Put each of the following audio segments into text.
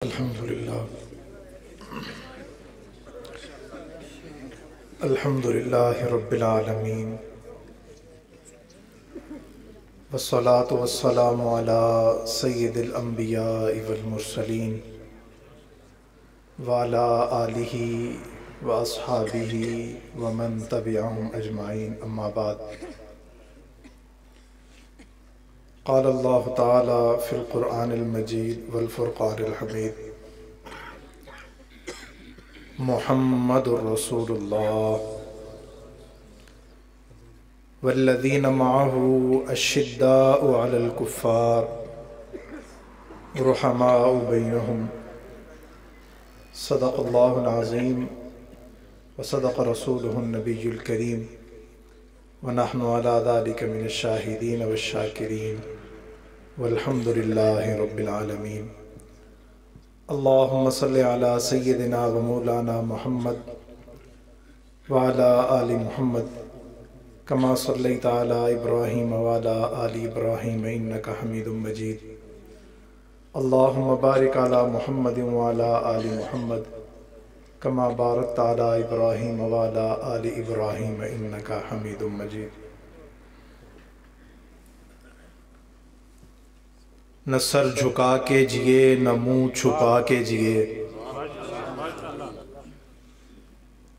الحمدللہ رب العالمین والصلاة والسلام علی سید الانبیاء والمرسلین وعلی آلہ واصحابہ ومن تبعہم اجمعین، اما بعد۔ قال اللہ تعالی فی القرآن المجید والفرقان الحمید: محمد رسول اللہ والذین معہ اشداء علی الکفار رحماء بینہم، صدق اللہ العظیم وصدق رسولہ النبی الکریم ونحن علی ذلک من الشاہدین والشاکرین والحمد للہ رب العالمین۔ اللہم صلی علی سیدنا و مولانا محمد وعلی آل محمد کما صلیت علی ابراہیم وعلی آل ابراہیم انکا حمید مجید۔ اللہم بارک علی محمد وعلی آل محمد کما بارکت علی ابراہیم وعلی آل ابراہیم انکا حمید مجید۔ نہ سر جھکا کے جیے نہ منہ چھپا کے جیے،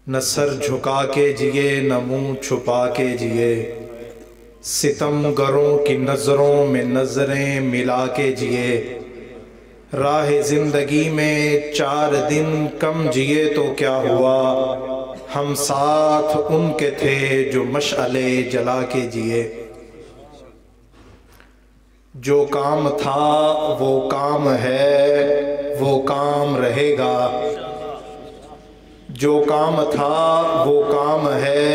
نہ سر جھکا کے جیے نہ منہ چھپا کے جیے، ستم گروں کی نظروں میں نظریں ملا کے جیے، راہ زندگی میں 4 دن کم جیے تو کیا ہوا، ہم ساتھ ان کے تھے جو مشعلے جلا کے جیے۔ جو کام تھا وہ کام ہے وہ کام رہے گا، جو کام تھا وہ کام ہے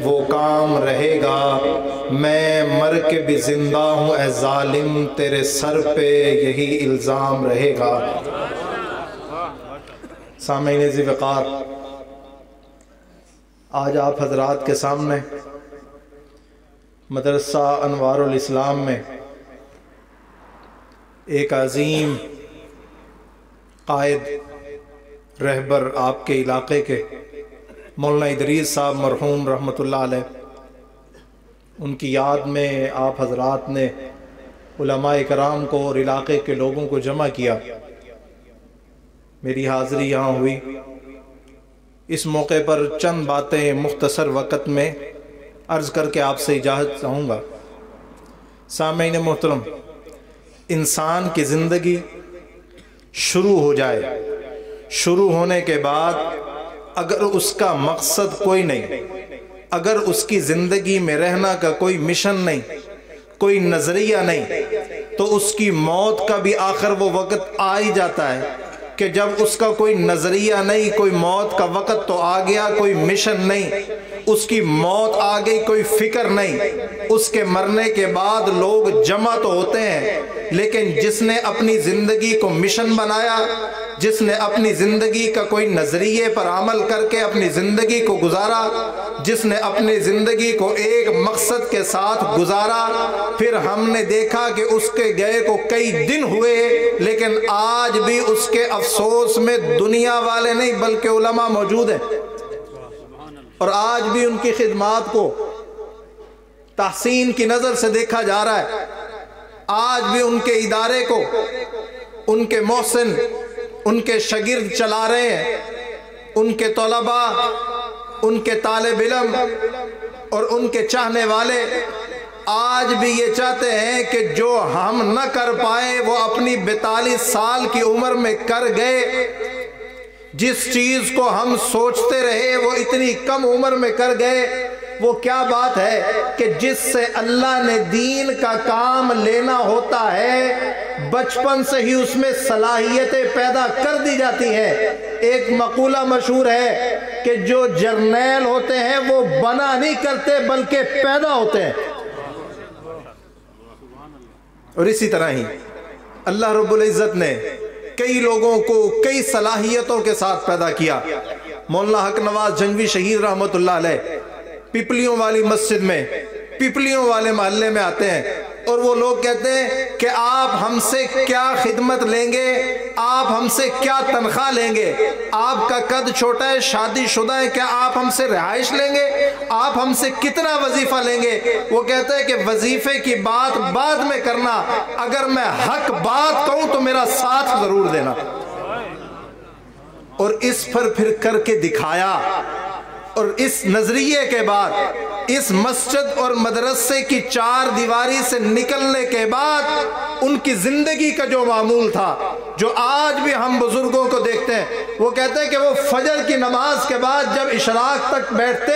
وہ کام رہے گا، میں مر کے بھی زندہ ہوں اے ظالم، تیرے سر پہ یہی الزام رہے گا۔ سامعین ذی وقار، آج آپ حضرات کے سامنے مدرسہ انوار الاسلام میں ایک عظیم قائد رہبر آپ کے علاقے کے مولانا ادریس صاحب مرحوم رحمۃ اللہ علیہ، ان کی یاد میں آپ حضرات نے علماء کرام کو اور علاقے کے لوگوں کو جمع کیا۔ میری حاضری یہاں ہوئی۔ اس موقع پر چند باتیں مختصر وقت میں عرض کر کے آپ سے اجازت چاہوں گا۔ سامعین محترم، انسان کی زندگی شروع ہو جائے، شروع ہونے کے بعد اگر اس کا مقصد کوئی نہیں، اگر اس کی زندگی میں رہنا کا کوئی مشن نہیں، کوئی نظریہ نہیں، تو اس کی موت کا بھی آخر وہ وقت آ ہی جاتا ہے کہ جب اس کا کوئی نظریہ نہیں، کوئی موت کا وقت تو آ گیا، کوئی مشن نہیں، اس کی موت آ گئی، کوئی فکر نہیں۔ اس کے مرنے کے بعد لوگ جمع تو ہوتے ہیں، لیکن جس نے اپنی زندگی کو مشن بنایا، جس نے اپنی زندگی کا کوئی نظریے پر عمل کر کے اپنی زندگی کو گزارا، جس نے اپنی زندگی کو ایک مقصد کے ساتھ گزارا، پھر ہم نے دیکھا کہ اس کے گئے کو کئی دن ہوئے، لیکن آج بھی اس کے افسوس میں دنیا والے نہیں بلکہ علماء موجود ہیں، اور آج بھی ان کی خدمات کو تحسین کی نظر سے دیکھا جا رہا ہے۔ آج بھی ان کے ادارے کو ان کے محسن، ان کے شاگرد چلا رہے ہیں، ان کے طلباء، ان کے طالب علم اور ان کے چاہنے والے آج بھی یہ چاہتے ہیں کہ جو ہم نہ کر پائے وہ اپنی 42 سال کی عمر میں کر گئے، جس چیز کو ہم سوچتے رہے وہ اتنی کم عمر میں کر گئے۔ وہ کیا بات ہے کہ جس سے اللہ نے دین کا کام لینا ہوتا ہے، بچپن سے ہی اس میں صلاحیتیں پیدا کر دی جاتی ہیں۔ ایک مقولہ مشہور ہے کہ جو جرنیل ہوتے ہیں وہ بنا نہیں کرتے بلکہ پیدا ہوتے ہیں، اور اسی طرح ہی اللہ رب العزت نے کئی لوگوں کو کئی صلاحیتوں کے ساتھ پیدا کیا۔ مولانا حق نواز جنگوی شہید رحمۃ اللہ علیہ پپلیوں والی مسجد میں، پپلیوں والے محلے میں آتے ہیں، اور وہ لوگ کہتے ہیں کہ آپ ہم سے کیا خدمت لیں گے، آپ ہم سے کیا تنخواہ لیں گے؟ آپ کا قد چھوٹا ہے، شادی شدہ ہے، کیا آپ ہم سے رہائش لیں گے؟ آپ ہم سے کتنا وظیفہ لیں گے؟ وہ کہتا ہے کہ وظیفے کی بات بعد میں کرنا، اگر میں حق بات کہوں تو میرا ساتھ ضرور دینا۔ اور اس پر پھر کر کے دکھایا۔ اور اس نظریے کے بعد، اس مسجد اور مدرسے کی چار دیواری سے نکلنے کے بعد ان کی زندگی کا جو معمول تھا، جو آج بھی ہم بزرگوں کو دیکھتے ہیں، وہ کہتے ہیں کہ وہ فجر کی نماز کے بعد جب اشراق تک بیٹھتے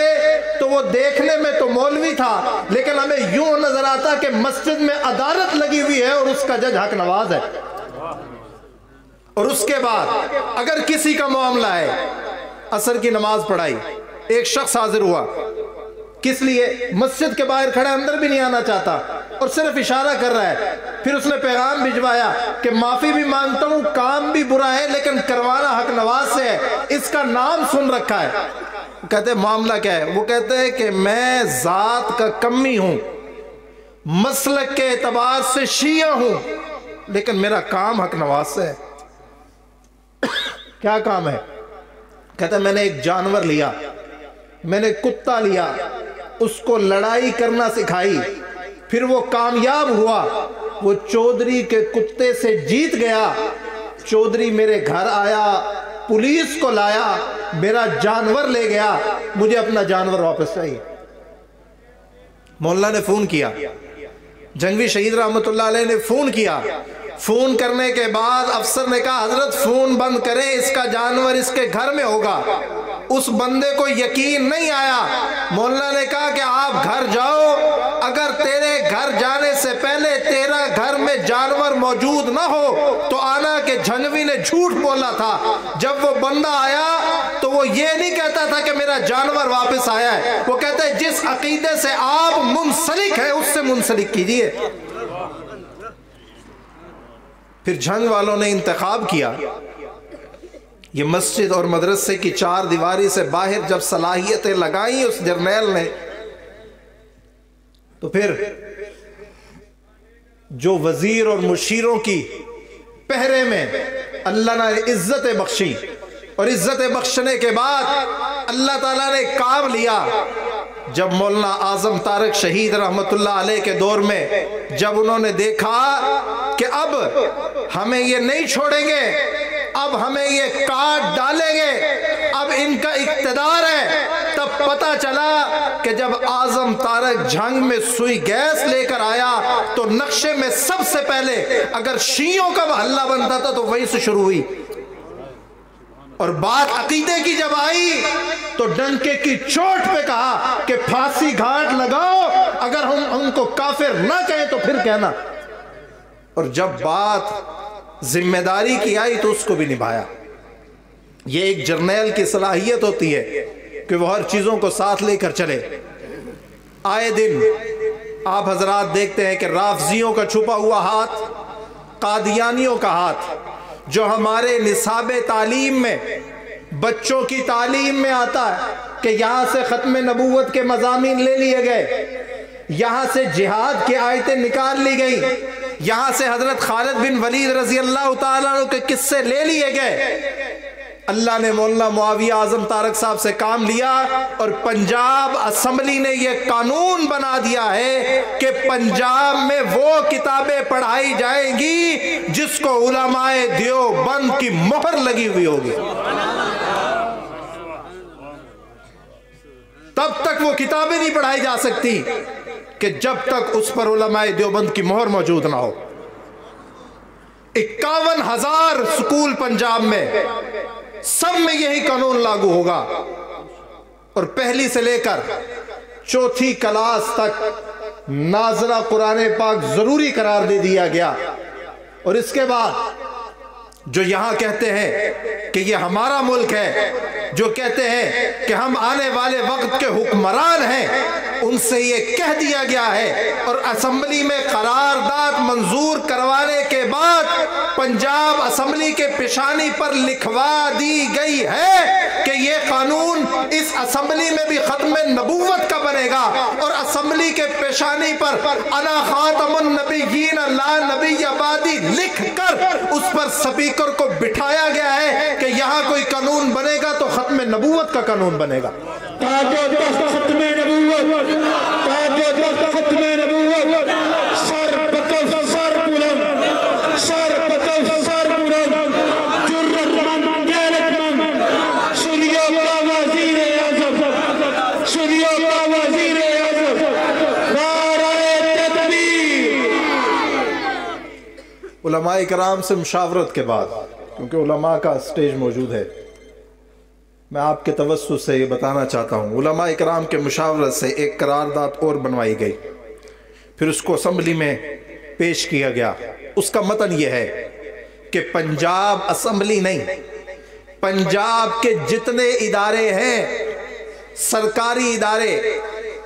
تو وہ دیکھنے میں تو مولوی تھا، لیکن ہمیں یوں نظر آتا کہ مسجد میں عدالت لگی ہوئی ہے اور اس کا جج حق نواز ہے۔ اور اس کے بعد اگر کسی کا معاملہ ہے، عصر کی نماز پڑھائی، ایک شخص حاضر ہوا، کس لیے؟ مسجد کے باہر کھڑا، اندر بھی نہیں آنا چاہتا اور صرف اشارہ کر رہا ہے۔ پھر اس نے پیغام بھجوایا کہ معافی بھی مانگتا ہوں، کام بھی برا ہے لیکن کروانا حق نواز سے ہے، اس کا نام سن رکھا ہے۔ کہتے ہیں معاملہ کیا ہے؟ وہ کہتے ہیں کہ میں ذات کا کمی ہوں، مسلک کے اعتبار سے شیعہ ہوں، لیکن میرا کام حق نواز سے ہے۔ کیا کام ہے؟ کہتا ہے میں نے ایک جانور لیا، میں نے کتا لیا، اس کو لڑائی کرنا سکھائی، پھر وہ کامیاب ہوا، وہ چودھری کے کتے سے جیت گیا، چودھری میرے گھر آیا، پولیس کو لایا، میرا جانور لے گیا، مجھے اپنا جانور واپس چاہیے۔ مولانا نے فون کیا، جنگوی شہید رحمت اللہ علیہ نے فون کیا، فون کرنے کے بعد افسر نے کہا حضرت فون بند کریں، اس کا جانور اس کے گھر میں ہوگا۔ اس بندے کو یقین نہیں آیا۔ مولانا نے کہا کہ آپ گھر جاؤ، اگر تیرے گھر جانے سے پہلے تیرا گھر میں جانور موجود نہ ہو تو آنا کہ جھنگوی نے جھوٹ بولا تھا۔ جب وہ بندہ آیا تو وہ یہ نہیں کہتا تھا کہ میرا جانور واپس آیا ہے، وہ کہتا ہے جس عقیدے سے آپ منسلک ہیں اس سے منسلک کیجئے۔ پھر جھنگ والوں نے انتخاب کیا، یہ مسجد اور مدرسے کی چار دیواری سے باہر جب صلاحیتیں لگائیں اس جرنیل نے، تو پھر جو وزیر اور مشیروں کی پہرے میں اللہ نے عزت بخشی، اور عزت بخشنے کے بعد اللہ تعالیٰ نے کام لیا۔ جب مولانا اعظم طارق شہید رحمت اللہ علیہ کے دور میں جب انہوں نے دیکھا کہ اب ہمیں یہ نہیں چھوڑیں گے، اب ہمیں یہ کاٹ ڈالیں گے، اب ان کا اقتدار ہے، تب پتہ چلا کہ جب اعظم طارق جنگ میں سوئی گیس لے کر آیا تو نقشے میں سب سے پہلے اگر شیعوں کا محلہ بنتا تھا تو وہیں سے شروع ہوئی، اور بات عقیدے کی جب آئی تو ڈنکے کی چوٹ پہ کہا کہ پھانسی گھاٹ لگاؤ، اگر ہم ان کو کافر نہ کہیں تو پھر کہنا۔ اور جب بات ذمہ داری کی آئی تو اس کو بھی نبھایا۔ یہ ایک جرنیل کی صلاحیت ہوتی ہے کہ وہ ہر چیزوں کو ساتھ لے کر چلے۔ آئے دن آپ حضرات دیکھتے ہیں کہ رافضیوں کا چھپا ہوا ہاتھ، قادیانیوں کا ہاتھ، جو ہمارے نصاب تعلیم میں، بچوں کی تعلیم میں آتا ہے کہ یہاں سے ختم نبوت کے مضامین لے لیے گئے، یہاں سے جہاد کی آیتیں نکال لی گئی، یہاں سے حضرت خالد بن ولید رضی اللہ تعالیٰ عنہ کے قصے لے لیے گئے۔ اللہ نے مولانا معاویہ اعظم طارق صاحب سے کام لیا اور پنجاب اسمبلی نے یہ قانون بنا دیا ہے کہ پنجاب میں وہ کتابیں پڑھائی جائیں گی جس کو علماء دیوبند کی مہر لگی ہوئی ہوگی۔ تب تک وہ کتابیں نہیں پڑھائی جا سکتی کہ جب تک اس پر علماء دیوبند کی مہر موجود نہ ہو۔ 51,000 سکول پنجاب میں، سب میں یہی قانون لاگو ہوگا، اور پہلی سے لے کر چوتھی کلاس تک ناظرہ قرآن پاک ضروری قرار دے دیا گیا۔ اور اس کے بعد جو یہاں کہتے ہیں کہ یہ ہمارا ملک ہے، جو کہتے ہیں کہ ہم آنے والے وقت کے حکمران ہیں، ان سے یہ کہہ دیا گیا ہے اور اسمبلی میں قرارداد منظور کروانے کے بعد پنجاب اسمبلی کے پیشانی پر لکھوا دی گئی ہے کہ یہ قانون اس اسمبلی میں بھی ختم نبوت کا بنے گا، اور اسمبلی کے پیشانی پر انا خاتم النبیین لا نبی بعدی لکھ کر اس پر سپیکر کو بٹھایا گیا ہے کہ یہاں کوئی قانون بنے گا تو ختم نبوت کا قانون بنے گا۔ ختم نبوت، ختم نبوت، سر پکف سر بلند، سر پکف سر بلند، جرت مند غیرت مند، سنیو کا وزیر اعظم، سنیو کا وزیر اعظم، نعرہ تکبیر۔ علماء کرام سے مشاورت کے بعد، کیونکہ علماء کا سٹیج موجود ہے، میں آپ کے توسط سے یہ بتانا چاہتا ہوں، علماء کرام کے مشاورت سے ایک قرارداد اور بنوائی گئی، پھر اس کو اسمبلی میں پیش کیا گیا۔ اس کا متن یہ ہے کہ پنجاب اسمبلی نہیں، پنجاب کے جتنے ادارے ہیں، سرکاری ادارے،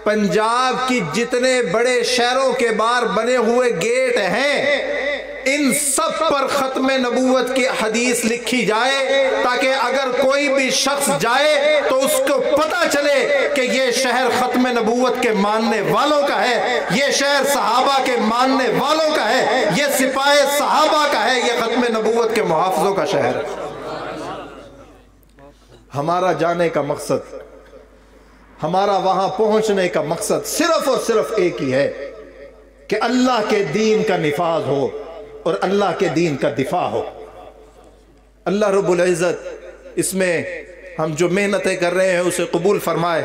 پنجاب کی جتنے بڑے شہروں کے باہر بنے ہوئے گیٹ ہیں، ان سب پر ختم نبوت کی حدیث لکھی جائے تاکہ اگر کوئی بھی شخص جائے تو اس کو پتہ چلے کہ یہ شہر ختم نبوت کے ماننے والوں کا ہے، یہ شہر صحابہ کے ماننے والوں کا ہے، یہ سپاہ صحابہ کا ہے، یہ ختم نبوت کے محافظوں کا شہر ہے۔ ہمارا جانے کا مقصد، ہمارا وہاں پہنچنے کا مقصد صرف اور صرف ایک ہی ہے کہ اللہ کے دین کا نفاذ ہو اور اللہ کے دین کا دفاع ہو۔ اللہ رب العزت اس میں ہم جو محنتیں کر رہے ہیں اسے قبول فرمائے،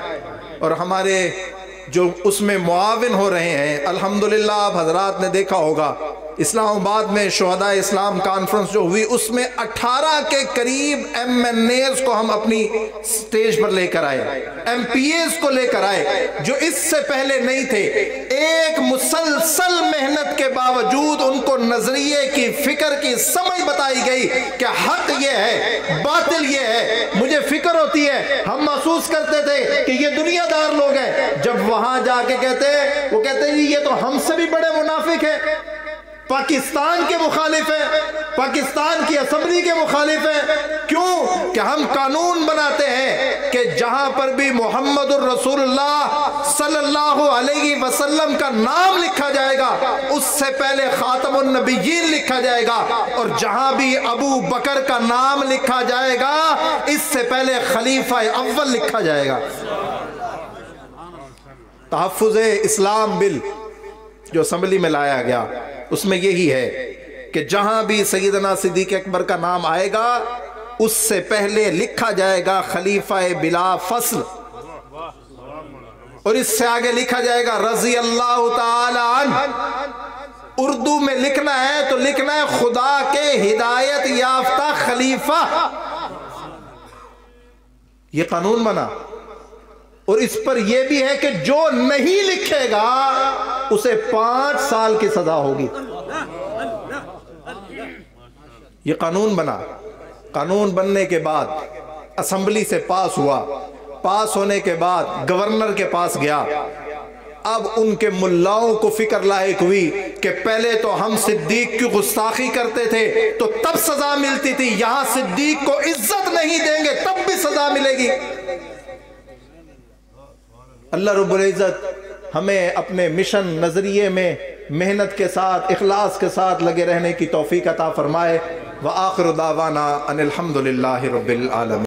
اور ہمارے جو اس میں معاون ہو رہے ہیں، الحمدللہ آپ حضرات نے دیکھا ہوگا اسلام آباد میں شہداء اسلام کانفرنس جو ہوئی، اس میں 18 کے قریب ایم این ایز کو ہم اپنی سٹیج پر لے کر آئے، ایم پی ایز کو لے کر آئے جو اس سے پہلے نہیں تھے۔ ایک مسلسل محنت کے باوجود ان کو نظریے کی، فکر کی سمجھ بتائی گئی کہ حق یہ ہے، باطل یہ ہے۔ مجھے فکر ہوتی ہے، ہم محسوس کرتے تھے کہ یہ دنیا دار لوگ ہیں، جب وہاں جا کے وہ کہتے ہیں یہ تو ہم سے بھی بڑے منافق ہیں، پاکستان کے مخالف ہیں، پاکستان کی اسمبلی کے مخالف ہیں۔ کیوں؟ کہ ہم قانون بناتے ہیں کہ جہاں پر بھی محمد الرسول اللہ صلی اللہ علیہ وسلم کا نام لکھا جائے گا اس سے پہلے خاتم النبیین لکھا جائے گا، اور جہاں بھی ابو بکر کا نام لکھا جائے گا اس سے پہلے خلیفہ اول لکھا جائے گا۔ تحفظ اسلام بل جو اسمبلی میں لایا گیا اس میں یہی ہے کہ جہاں بھی سیدنا صدیق اکبر کا نام آئے گا اس سے پہلے لکھا جائے گا خلیفہ بلا فصل، اور اس سے آگے لکھا جائے گا رضی اللہ تعالی عنہ۔ اردو میں لکھنا ہے تو لکھنا ہے خدا کے ہدایت یافتہ خلیفہ۔ یہ قانون بنا، اور اس پر یہ بھی ہے کہ جو نہیں لکھے گا اسے 5 سال کی سزا ہوگی۔ یہ قانون بنا، قانون بننے کے بعد اسمبلی سے پاس ہوا، پاس ہونے کے بعد گورنر کے پاس گیا۔ اب ان کے ملاؤں کو فکر لاحق ہوئی کہ پہلے تو ہم صدیق کی گستاخی کرتے تھے تو تب سزا ملتی تھی، یہاں صدیق کو عزت نہیں دیں گے تب بھی سزا ملے گی۔ اللہ رب العزت ہمیں اپنے مشن نظریے میں محنت کے ساتھ، اخلاص کے ساتھ لگے رہنے کی توفیق عطا فرمائے۔ وآخر دعوانا ان الحمدللہ رب العالمین۔